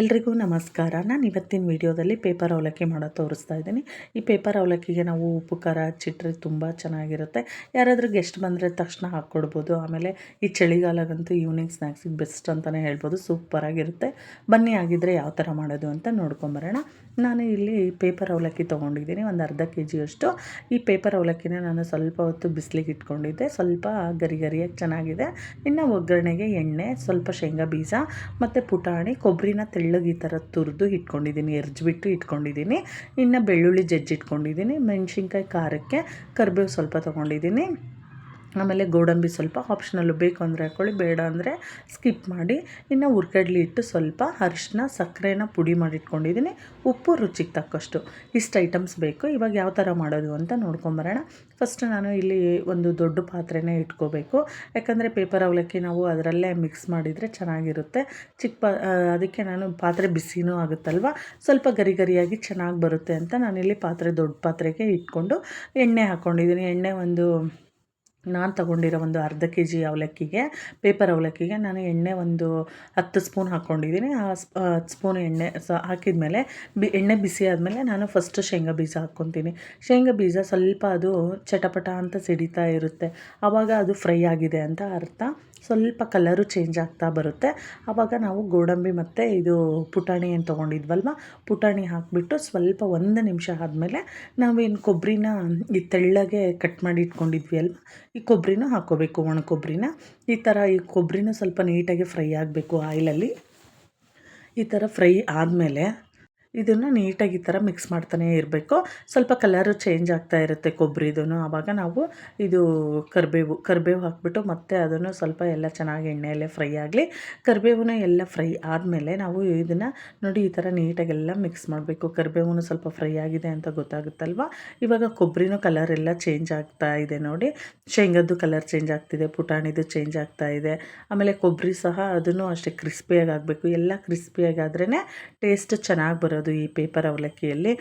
ಎಲ್ರಿಗೂ ನಮಸ್ಕಾರ. ನಾನು ಇವತ್ತಿನ ವಿಡಿಯೋದಲ್ಲಿ ಪೇಪರ್ ಅವಲಕ್ಕಿ ಮಾಡೋದು ತೋರಿಸ್ತಾ ಇದ್ದೀನಿ. ಈ ಪೇಪರ್ ಅವಲಕ್ಕಿಗೆ ನಾವು ಉಪ್ಪು ಖಾರ ಹಚ್ಚಿಟ್ರೆ ತುಂಬ ಚೆನ್ನಾಗಿರುತ್ತೆ. ಯಾರಾದರೂ ಗೆಸ್ಟ್ ಬಂದರೆ ತಕ್ಷಣ ಹಾಕ್ಕೊಡ್ಬೋದು. ಆಮೇಲೆ ಈ ಚಳಿಗಾಲಗಂತೂ ಈವ್ನಿಂಗ್ ಸ್ನ್ಯಾಕ್ಸಿಗೆ ಬೆಸ್ಟ್ ಅಂತಲೇ ಹೇಳ್ಬೋದು. ಸೂಪರಾಗಿರುತ್ತೆ. ಬನ್ನಿ ಆಗಿದ್ದರೆ ಯಾವ ಥರ ಮಾಡೋದು ಅಂತ ನೋಡ್ಕೊಂಬರೋಣ. ನಾನು ಇಲ್ಲಿ ಪೇಪರ್ ಅವಲಕ್ಕಿ ತೊಗೊಂಡಿದ್ದೀನಿ, ಒಂದು ಅರ್ಧ kg. ಈ ಪೇಪರ್ ಅವಲಕ್ಕಿನ ನಾನು ಸ್ವಲ್ಪ ಹೊತ್ತು ಬಿಸಿಲಿಗೆ ಇಟ್ಕೊಂಡಿದ್ದೆ. ಸ್ವಲ್ಪ ಗರಿ ಗರಿಯಾಗಿ ಚೆನ್ನಾಗಿದೆ. ಇನ್ನು ಒಗ್ಗರಣೆಗೆ ಎಣ್ಣೆ, ಸ್ವಲ್ಪ ಶೇಂಗಾ ಬೀಜ ಮತ್ತು ಪುಟಾಣಿ, ಕೊಬ್ಬರಿನ ತೆಳ್ಳಗೆ ಈ ಥರ ತುರಿದು ಇಟ್ಕೊಂಡಿದ್ದೀನಿ, ಎರ್ಜಿಬಿಟ್ಟು ಇಟ್ಕೊಂಡಿದ್ದೀನಿ. ಇನ್ನು ಬೆಳ್ಳುಳ್ಳಿ ಜಜ್ಜಿಟ್ಕೊಂಡಿದ್ದೀನಿ, ಮೆಣಸಿನ್ಕಾಯಿ ಖಾರಕ್ಕೆ, ಕರಿಬೇವು ಸ್ವಲ್ಪ ತೊಗೊಂಡಿದ್ದೀನಿ. ಆಮೇಲೆ ಗೋಡಂಬಿ ಸ್ವಲ್ಪ ಆಪ್ಷನಲ್ಲು, ಬೇಕು ಅಂದರೆ ಹಾಕ್ಕೊಳ್ಳಿ, ಬೇಡ ಅಂದರೆ ಸ್ಕಿಪ್ ಮಾಡಿ. ಇನ್ನು ಹುರ್ಗಡ್ಲಿ ಇಟ್ಟು ಸ್ವಲ್ಪ ಅರಿಶಿನ, ಸಕ್ಕರೆನ ಪುಡಿ ಮಾಡಿಟ್ಕೊಂಡಿದ್ದೀನಿ, ಉಪ್ಪು ರುಚಿಗೆ ತಕ್ಕಷ್ಟು. ಇಷ್ಟು ಐಟಮ್ಸ್ ಬೇಕು. ಇವಾಗ ಯಾವ ಥರ ಮಾಡೋದು ಅಂತ ನೋಡ್ಕೊಂಬರೋಣ. ಫಸ್ಟ್ ನಾನು ಇಲ್ಲಿ ಒಂದು ದೊಡ್ಡ ಪಾತ್ರೆನೇ ಇಟ್ಕೋಬೇಕು, ಯಾಕಂದರೆ ಪೇಪರ್ ಅವಲಕ್ಕಿ ನಾವು ಅದರಲ್ಲೇ ಮಿಕ್ಸ್ ಮಾಡಿದರೆ ಚೆನ್ನಾಗಿರುತ್ತೆ. ಅದಕ್ಕೆ ನಾನು ಪಾತ್ರೆ ಬಿಸಿನೂ ಆಗುತ್ತಲ್ವ, ಸ್ವಲ್ಪ ಗರಿ ಗರಿಯಾಗಿ ಚೆನ್ನಾಗಿ ಬರುತ್ತೆ ಅಂತ ನಾನಿಲ್ಲಿ ದೊಡ್ಡ ಪಾತ್ರೆಗೆ ಇಟ್ಕೊಂಡು ಎಣ್ಣೆ ಹಾಕ್ಕೊಂಡಿದ್ದೀನಿ. ಎಣ್ಣೆ ನಾನು ತೊಗೊಂಡಿರೋ ಒಂದು ಅರ್ಧ kg ಅವಲಕ್ಕಿಗೆ, ಪೇಪರ್ ಅವಲಕ್ಕಿಗೆ ನಾನು ಎಣ್ಣೆ ಒಂದು 10 ಸ್ಪೂನ್ ಹಾಕ್ಕೊಂಡಿದ್ದೀನಿ. ಆ 10 ಸ್ಪೂನ್ ಎಣ್ಣೆ ಹಾಕಿದ್ಮೇಲೆ ಎಣ್ಣೆ ಬಿಸಿ ಆದಮೇಲೆ ನಾನು ಫಸ್ಟು ಶೇಂಗಾ ಬೀಜ ಹಾಕ್ಕೊತೀನಿ. ಶೇಂಗಾ ಬೀಜ ಸ್ವಲ್ಪ ಅದು ಚಟಪಟ ಅಂತ ಸಿಡಿತಾ ಇರುತ್ತೆ, ಆವಾಗ ಅದು ಫ್ರೈ ಆಗಿದೆ ಅಂತ ಅರ್ಥ. ಸ್ವಲ್ಪ ಕಲರು ಚೇಂಜ್ ಆಗ್ತಾ ಬರುತ್ತೆ. ಆವಾಗ ನಾವು ಗೋಡಂಬಿ ಮತ್ತು ಇದು ಪುಟಾಣಿ ಏನು ತೊಗೊಂಡಿದ್ವಲ್ವ, ಪುಟಾಣಿ ಹಾಕಿಬಿಟ್ಟು ಸ್ವಲ್ಪ 1 ನಿಮಿಷ ಆದಮೇಲೆ ನಾವೇನು ಕೊಬ್ಬರಿನ ಈ ತೆಳ್ಳಗೆ ಕಟ್ ಮಾಡಿ ಇಟ್ಕೊಂಡಿದ್ವಿ ಅಲ್ವ, ಈ ಕೊಬ್ಬರಿನೂ ಹಾಕ್ಕೋಬೇಕು, ಒಣ ಕೊಬ್ಬರಿನ. ಈ ಥರ ಈ ಕೊಬ್ಬರಿನೂ ಸ್ವಲ್ಪ ನೀಟಾಗಿ ಫ್ರೈ ಆಗಬೇಕು ಆಯಿಲಲ್ಲಿ. ಈ ಥರ ಫ್ರೈ ಆದಮೇಲೆ ಇದನ್ನು ನೀಟಾಗಿ ಈ ಥರ ಮಿಕ್ಸ್ ಮಾಡ್ತಾನೇ ಇರಬೇಕು. ಸ್ವಲ್ಪ ಕಲರು ಚೇಂಜ್ ಆಗ್ತಾ ಇರುತ್ತೆ ಕೊಬ್ಬರಿದು. ಆವಾಗ ನಾವು ಇದು ಕರಿಬೇವು ಹಾಕ್ಬಿಟ್ಟು ಮತ್ತೆ ಅದನ್ನು ಸ್ವಲ್ಪ ಎಲ್ಲ ಚೆನ್ನಾಗಿ ಎಣ್ಣೆಯಲ್ಲೇ ಫ್ರೈ ಆಗಲಿ. ಕರಿಬೇವನ್ನ ಎಲ್ಲ ಫ್ರೈ ಆದಮೇಲೆ ನಾವು ಇದನ್ನು ನೋಡಿ ಈ ಥರ ನೀಟಾಗೆಲ್ಲ ಮಿಕ್ಸ್ ಮಾಡಬೇಕು. ಕರಿಬೇವು ಸ್ವಲ್ಪ ಫ್ರೈ ಆಗಿದೆ ಅಂತ ಗೊತ್ತಾಗುತ್ತಲ್ವ. ಇವಾಗ ಕೊಬ್ಬರಿನೂ ಕಲರ್ ಎಲ್ಲ ಚೇಂಜ್ ಆಗ್ತಾ ಇದೆ ನೋಡಿ, ಶೇಂಗದ್ದು ಕಲರ್ ಚೇಂಜ್ ಆಗ್ತಿದೆ, ಪುಟಾಣಿದು ಚೇಂಜ್ ಆಗ್ತಾ ಇದೆ. ಆಮೇಲೆ ಕೊಬ್ಬರಿ ಸಹ ಅದನ್ನು ಅಷ್ಟೇ ಕ್ರಿಸ್ಪಿಯಾಗಿ ಆಗಬೇಕು. ಎಲ್ಲ ಕ್ರಿಸ್ಪಿಯಾಗಿ ಆದ್ರೇ ಟೇಸ್ಟ್ ಚೆನ್ನಾಗಿ ಬರೋದು ಈ ಪೇಪರ್ ಅವಲಕ್ಕಿಯಲ್ಲಿ.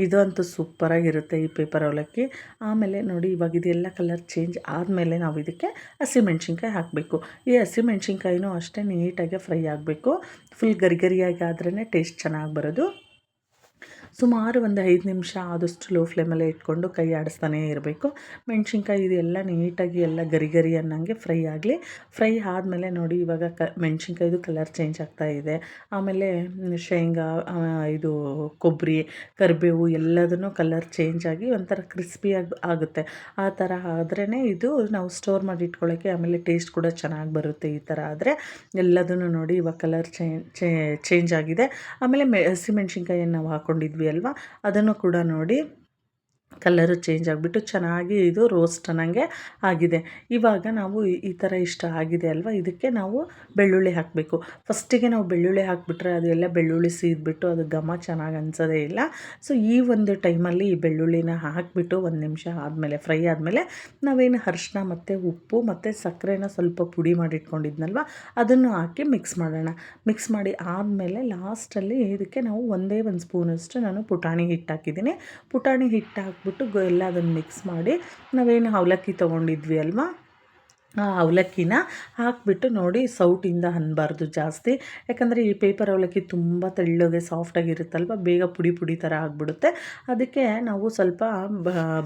ಇದು ಅಂತೂ ಸೂಪರಾಗಿರುತ್ತೆ ಈ ಪೇಪರ್ ಅವಲಕ್ಕಿ. ಆಮೇಲೆ ನೋಡಿ ಇವಾಗ ಇದೆಲ್ಲ ಕಲರ್ ಚೇಂಜ್ ಆದಮೇಲೆ ನಾವು ಇದಕ್ಕೆ ಹಸಿಮೆಣ್ಸಿನ್ಕಾಯಿ ಹಾಕಬೇಕು. ಈ ಹಸಿಮೆಣ್ಸಿನ್ಕಾಯಿನೂ ಅಷ್ಟೇ ನೀಟಾಗಿ ಫ್ರೈ ಆಗಬೇಕು. ಫುಲ್ ಗರಿ ಗರಿಯಾಗಿ ಆದ್ರೇ ಟೇಸ್ಟ್ ಚೆನ್ನಾಗಿ ಬರೋದು. ಸುಮಾರು ಒಂದು 5 ನಿಮಿಷ ಆದಷ್ಟು ಲೋ ಫ್ಲೇಮಲ್ಲೇ ಇಟ್ಕೊಂಡು ಕೈ ಆಡಿಸ್ತಾನೇ ಇರಬೇಕು. ಮೆಣಸಿನ್ಕಾಯಿ ಇದೆಲ್ಲ ನೀಟಾಗಿ ಎಲ್ಲ ಗರಿ ಗರಿ ಅನ್ನಂಗೆ ಫ್ರೈ ಆಗಲಿ. ಫ್ರೈ ಆದಮೇಲೆ ನೋಡಿ ಇವಾಗ ಮೆಣಸಿನ್ಕಾಯಿದು ಕಲರ್ ಚೇಂಜ್ ಆಗ್ತಾ ಇದೆ. ಆಮೇಲೆ ಶೇಂಗಾ, ಇದು ಕೊಬ್ಬರಿ, ಕರಿಬೇವು ಎಲ್ಲದನ್ನು ಕಲರ್ ಚೇಂಜ್ ಆಗಿ ಒಂಥರ ಕ್ರಿಸ್ಪಿಯಾಗಿ ಆಗುತ್ತೆ. ಆ ಥರ ಆದ್ರೇ ಇದು ನಾವು ಸ್ಟೋರ್ ಮಾಡಿ ಇಟ್ಕೊಳ್ಳೋಕ್ಕೆ, ಆಮೇಲೆ ಟೇಸ್ಟ್ ಕೂಡ ಚೆನ್ನಾಗಿ ಬರುತ್ತೆ. ಈ ಥರ ಆದರೆ ಎಲ್ಲದನ್ನು ನೋಡಿ ಇವಾಗ ಕಲರ್ ಚೇಂಜ್ ಆಗಿದೆ. ಆಮೇಲೆ ಹಸಿಮೆಣ್ಸಿನ್ಕಾಯಿಯನ್ನು ನಾವು ಹಾಕ್ಕೊಂಡಿದ್ವಿ ಅಲ್ವಾ, ಅದನ್ನು ಕೂಡ ನೋಡಿ ಕಲರು ಚೇಂಜ್ ಆಗಿಬಿಟ್ಟು ಚೆನ್ನಾಗಿ ಇದು ರೋಸ್ಟ್ ಅನ್ನಂಗೆ ಆಗಿದೆ. ಇವಾಗ ನಾವು ಈ ಥರ ಇಷ್ಟ ಆಗಿದೆ ಅಲ್ವಾ, ಇದಕ್ಕೆ ನಾವು ಬೆಳ್ಳುಳ್ಳಿ ಹಾಕಬೇಕು. ಫಸ್ಟಿಗೆ ನಾವು ಬೆಳ್ಳುಳ್ಳಿ ಹಾಕಿಬಿಟ್ರೆ ಅದು ಎಲ್ಲ ಬೆಳ್ಳುಳ್ಳಿ ಸೀದ್ಬಿಟ್ಟು ಅದು ಘಮ ಚೆನ್ನಾಗಿ ಅನಿಸೋದೇ ಇಲ್ಲ. ಸೊ ಈ ಒಂದು ಟೈಮಲ್ಲಿ ಈ ಬೆಳ್ಳುಳ್ಳಿನ ಹಾಕಿಬಿಟ್ಟು 1 ನಿಮಿಷ ಆದಮೇಲೆ, ಫ್ರೈ ಆದಮೇಲೆ ನಾವೇನು ಅರಿಶಿನ ಮತ್ತು ಉಪ್ಪು ಮತ್ತು ಸಕ್ಕರೆನ ಸ್ವಲ್ಪ ಪುಡಿ ಮಾಡಿಟ್ಕೊಂಡಿದ್ನಲ್ವ, ಅದನ್ನು ಹಾಕಿ ಮಿಕ್ಸ್ ಮಾಡೋಣ. ಮಿಕ್ಸ್ ಮಾಡಿ ಆದಮೇಲೆ ಲಾಸ್ಟಲ್ಲಿ ಇದಕ್ಕೆ ನಾವು 1 ಸ್ಪೂನಷ್ಟು ನಾನು ಪುಟಾಣಿ ಹಿಟ್ಟು ಹಾಕಿದ್ದೀನಿ. ಪುಟಾಣಿ ಹಿಟ್ಟು ಹಾಕ್ಬಿಟ್ಟು ಎಲ್ಲ ಅದನ್ನು ಮಿಕ್ಸ್ ಮಾಡಿ ನಾವೇನು ಅವಲಕ್ಕಿ ತೊಗೊಂಡಿದ್ವಿ ಅಲ್ವಾ, ಆ ಅವಲಕ್ಕಿನ ಹಾಕಿಬಿಟ್ಟು ನೋಡಿ ಸೌಟಿಂದ ಅನ್ನಬಾರ್ದು ಜಾಸ್ತಿ, ಯಾಕಂದರೆ ಈ ಪೇಪರ್ ಅವಲಕ್ಕಿ ತುಂಬ ತೆಳ್ಳಗೆ ಸಾಫ್ಟಾಗಿರುತ್ತಲ್ವ, ಬೇಗ ಪುಡಿ ಪುಡಿ ಥರ ಆಗಿಬಿಡುತ್ತೆ. ಅದಕ್ಕೆ ನಾವು ಸ್ವಲ್ಪ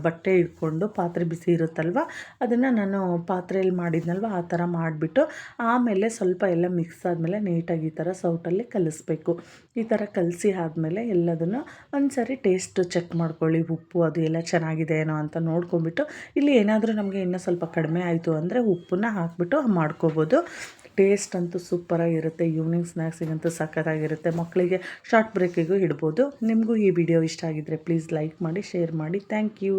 ಬಟ್ಟೆ ಇಟ್ಕೊಂಡು, ಪಾತ್ರೆ ಬಿಸಿ ಇರುತ್ತಲ್ವ, ಅದನ್ನು ನಾನು ಪಾತ್ರೆಯಲ್ಲಿ ಮಾಡಿದ್ನಲ್ವ ಆ ಥರ ಮಾಡಿಬಿಟ್ಟು ಆಮೇಲೆ ಸ್ವಲ್ಪ ಎಲ್ಲ ಮಿಕ್ಸ್ ಆದಮೇಲೆ ನೀಟಾಗಿ ಈ ಥರ ಸೌಟಲ್ಲಿ ಕಲಿಸ್ಬೇಕು. ಈ ಥರ ಕಲಸಿ ಆದಮೇಲೆ ಎಲ್ಲದನ್ನು ಒಂದು ಸರಿ ಟೇಸ್ಟ್ ಚೆಕ್ ಮಾಡ್ಕೊಳ್ಳಿ, ಉಪ್ಪು ಅದು ಎಲ್ಲ ಚೆನ್ನಾಗಿದೆ ಏನೋ ಅಂತ ನೋಡ್ಕೊಂಬಿಟ್ಟು. ಇಲ್ಲಿ ಏನಾದರೂ ನಮಗೆ ಇನ್ನೂ ಸ್ವಲ್ಪ ಕಡಿಮೆ ಆಯಿತು ಅಂದರೆ ಉಪ್ಪನ್ನ ಹಾಕಿಬಿಟ್ಟು ಮಾಡ್ಕೋಬೋದು. ಟೇಸ್ಟ್ ಅಂತೂ ಸೂಪರಾಗಿರುತ್ತೆ. ಈವ್ನಿಂಗ್ ಸ್ನ್ಯಾಕ್ಸಿಗಂತೂ ಸಖತ್ತಾಗಿರುತ್ತೆ. ಮಕ್ಕಳಿಗೆ ಶಾರ್ಟ್ ಬ್ರೇಕಿಗೂ ಇಡ್ಬೋದು. ನಿಮಗೂ ಈ ವಿಡಿಯೋ ಇಷ್ಟ ಆಗಿದ್ದರೆ ಪ್ಲೀಸ್ ಲೈಕ್ ಮಾಡಿ, ಶೇರ್ ಮಾಡಿ. Thank you.